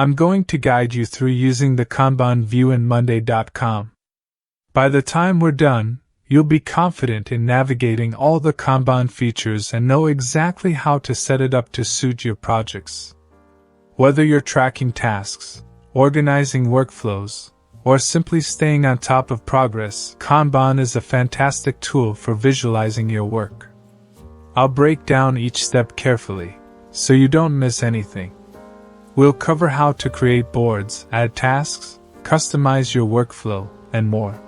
I'm going to guide you through using the Kanban view in Monday.com. By the time we're done, you'll be confident in navigating all the Kanban features and know exactly how to set it up to suit your projects. Whether you're tracking tasks, organizing workflows, or simply staying on top of progress, Kanban is a fantastic tool for visualizing your work. I'll break down each step carefully, so you don't miss anything. We'll cover how to create boards, add tasks, customize your workflow, and more.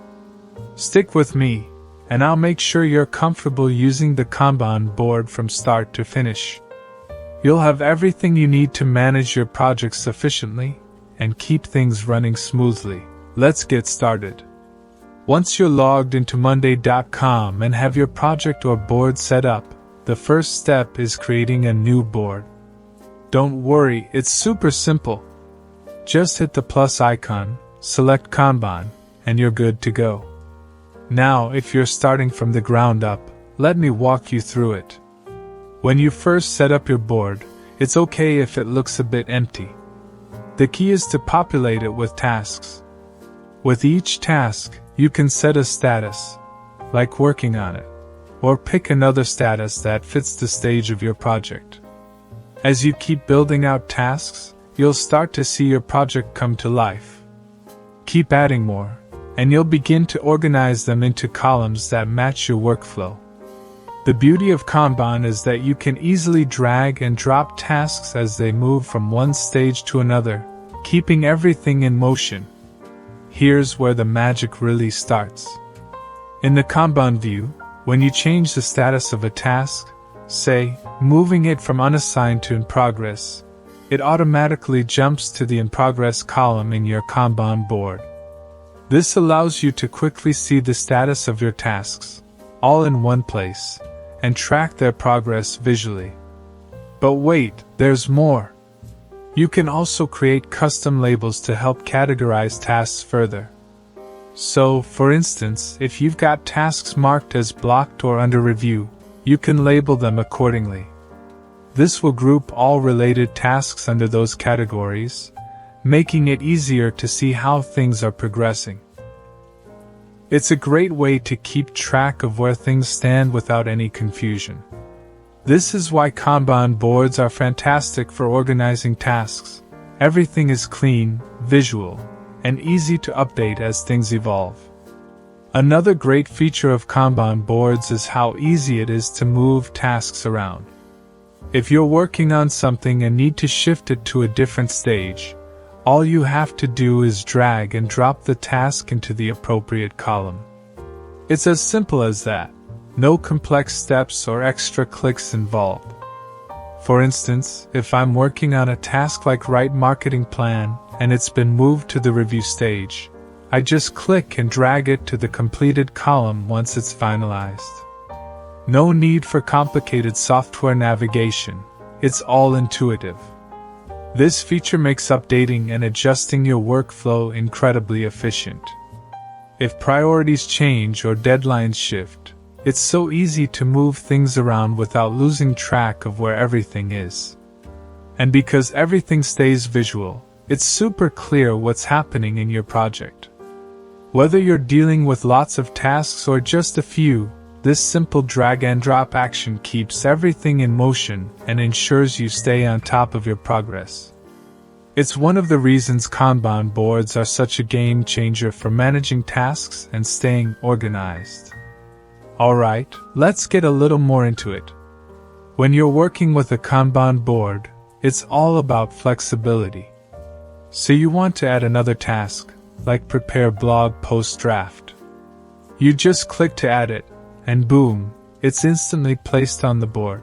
Stick with me, and I'll make sure you're comfortable using the Kanban board from start to finish. You'll have everything you need to manage your projects efficiently and keep things running smoothly. Let's get started. Once you're logged into Monday.com and have your project or board set up, the first step is creating a new board. Don't worry, it's super simple. Just hit the plus icon, select Kanban, and you're good to go. Now, if you're starting from the ground up, let me walk you through it. When you first set up your board, it's okay if it looks a bit empty. The key is to populate it with tasks. With each task, you can set a status, like working on it, or pick another status that fits the stage of your project. As you keep building out tasks, you'll start to see your project come to life. Keep adding more, and you'll begin to organize them into columns that match your workflow. The beauty of Kanban is that you can easily drag and drop tasks as they move from one stage to another, keeping everything in motion. Here's where the magic really starts. In the Kanban view, when you change the status of a task, say, moving it from unassigned to in progress, it automatically jumps to the in progress column in your Kanban board. This allows you to quickly see the status of your tasks, all in one place, and track their progress visually. But wait, there's more. You can also create custom labels to help categorize tasks further. So, for instance, if you've got tasks marked as blocked or under review, you can label them accordingly. This will group all related tasks under those categories, making it easier to see how things are progressing. It's a great way to keep track of where things stand without any confusion. This is why Kanban boards are fantastic for organizing tasks. Everything is clean, visual, and easy to update as things evolve. Another great feature of Kanban boards is how easy it is to move tasks around. If you're working on something and need to shift it to a different stage, all you have to do is drag and drop the task into the appropriate column. It's as simple as that. No complex steps or extra clicks involved. For instance, if I'm working on a task like write marketing plan and it's been moved to the review stage, I just click and drag it to the completed column once it's finalized. No need for complicated software navigation, it's all intuitive. This feature makes updating and adjusting your workflow incredibly efficient. If priorities change or deadlines shift, it's so easy to move things around without losing track of where everything is. And because everything stays visual, it's super clear what's happening in your project. Whether you're dealing with lots of tasks or just a few, this simple drag and drop action keeps everything in motion and ensures you stay on top of your progress. It's one of the reasons Kanban boards are such a game changer for managing tasks and staying organized. Alright, let's get a little more into it. When you're working with a Kanban board, it's all about flexibility. So you want to add another task, like prepare blog post draft. You just click to add it, and boom, it's instantly placed on the board.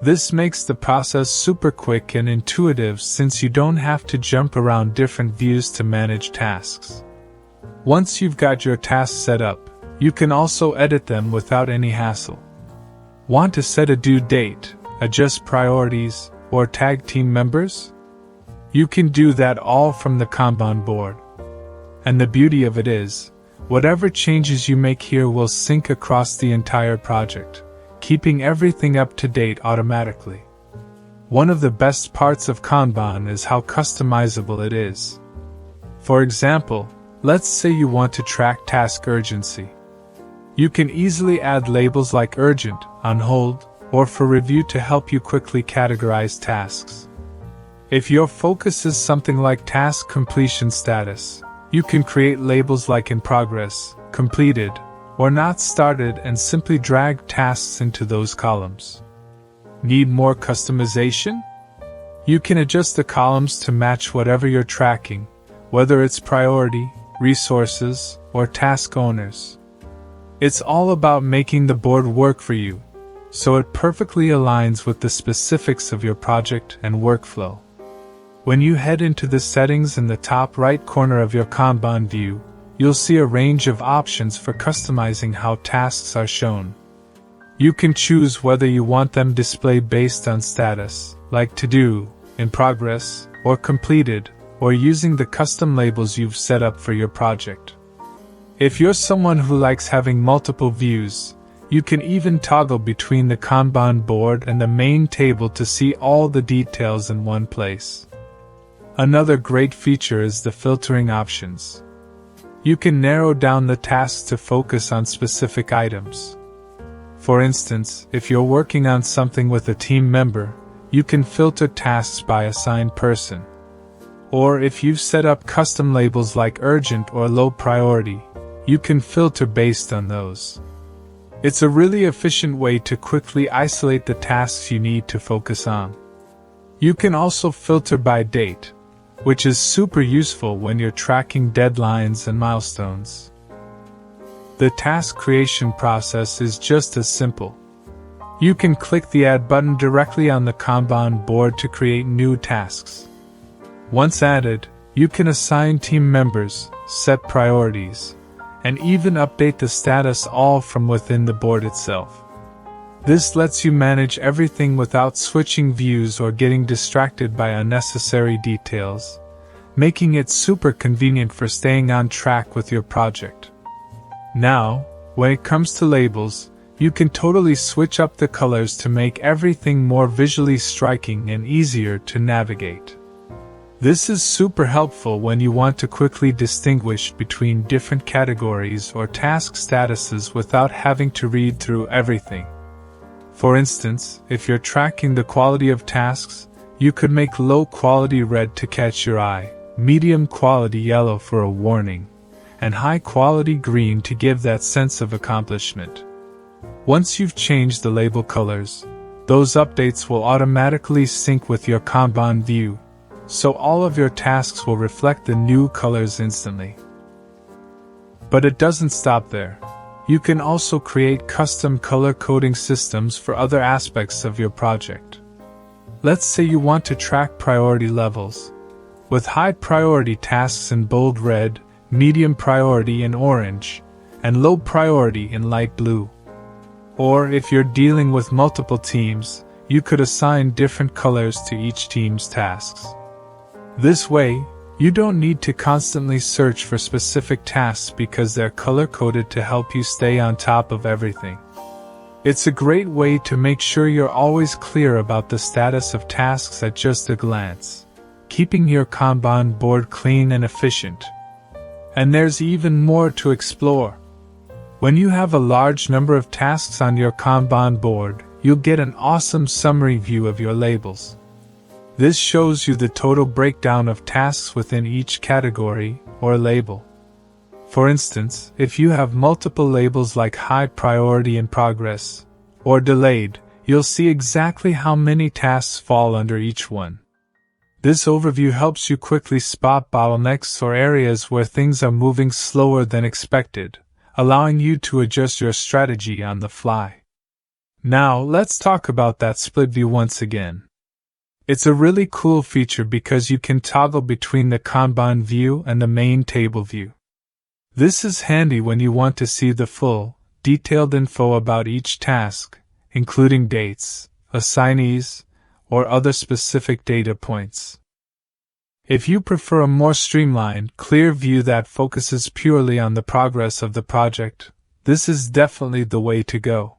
This makes the process super quick and intuitive since you don't have to jump around different views to manage tasks. Once you've got your tasks set up, you can also edit them without any hassle. Want to set a due date, adjust priorities, or tag team members? You can do that all from the Kanban board. And the beauty of it is, whatever changes you make here will sync across the entire project, keeping everything up to date automatically. One of the best parts of Kanban is how customizable it is. For example, let's say you want to track task urgency. You can easily add labels like urgent, on hold, or for review to help you quickly categorize tasks. If your focus is something like task completion status, you can create labels like in progress, completed, or not started and simply drag tasks into those columns. Need more customization? You can adjust the columns to match whatever you're tracking, whether it's priority, resources, or task owners. It's all about making the board work for you, so it perfectly aligns with the specifics of your project and workflow. When you head into the settings in the top right corner of your Kanban view, you'll see a range of options for customizing how tasks are shown. You can choose whether you want them displayed based on status, like to do, in progress, or completed, or using the custom labels you've set up for your project. If you're someone who likes having multiple views, you can even toggle between the Kanban board and the main table to see all the details in one place. Another great feature is the filtering options. You can narrow down the tasks to focus on specific items. For instance, if you're working on something with a team member, you can filter tasks by assigned person. Or if you've set up custom labels like urgent or low priority, you can filter based on those. It's a really efficient way to quickly isolate the tasks you need to focus on. You can also filter by date, which is super useful when you're tracking deadlines and milestones. The task creation process is just as simple. You can click the Add button directly on the Kanban board to create new tasks. Once added, you can assign team members, set priorities, and even update the status all from within the board itself. This lets you manage everything without switching views or getting distracted by unnecessary details, making it super convenient for staying on track with your project. Now, when it comes to labels, you can totally switch up the colors to make everything more visually striking and easier to navigate. This is super helpful when you want to quickly distinguish between different categories or task statuses without having to read through everything. For instance, if you're tracking the quality of tasks, you could make low quality red to catch your eye, medium quality yellow for a warning, and high quality green to give that sense of accomplishment. Once you've changed the label colors, those updates will automatically sync with your Kanban view, so all of your tasks will reflect the new colors instantly. But it doesn't stop there. You can also create custom color coding systems for other aspects of your project. Let's say you want to track priority levels, with high priority tasks in bold red, medium priority in orange, and low priority in light blue. Or if you're dealing with multiple teams, you could assign different colors to each team's tasks. This way, you don't need to constantly search for specific tasks because they're color-coded to help you stay on top of everything. It's a great way to make sure you're always clear about the status of tasks at just a glance, keeping your Kanban board clean and efficient. And there's even more to explore. When you have a large number of tasks on your Kanban board, you'll get an awesome summary view of your labels. This shows you the total breakdown of tasks within each category or label. For instance, if you have multiple labels like high priority in progress or delayed, you'll see exactly how many tasks fall under each one. This overview helps you quickly spot bottlenecks or areas where things are moving slower than expected, allowing you to adjust your strategy on the fly. Now, let's talk about that split view once again. It's a really cool feature because you can toggle between the Kanban view and the main table view. This is handy when you want to see the full, detailed info about each task, including dates, assignees, or other specific data points. If you prefer a more streamlined, clear view that focuses purely on the progress of the project, this is definitely the way to go.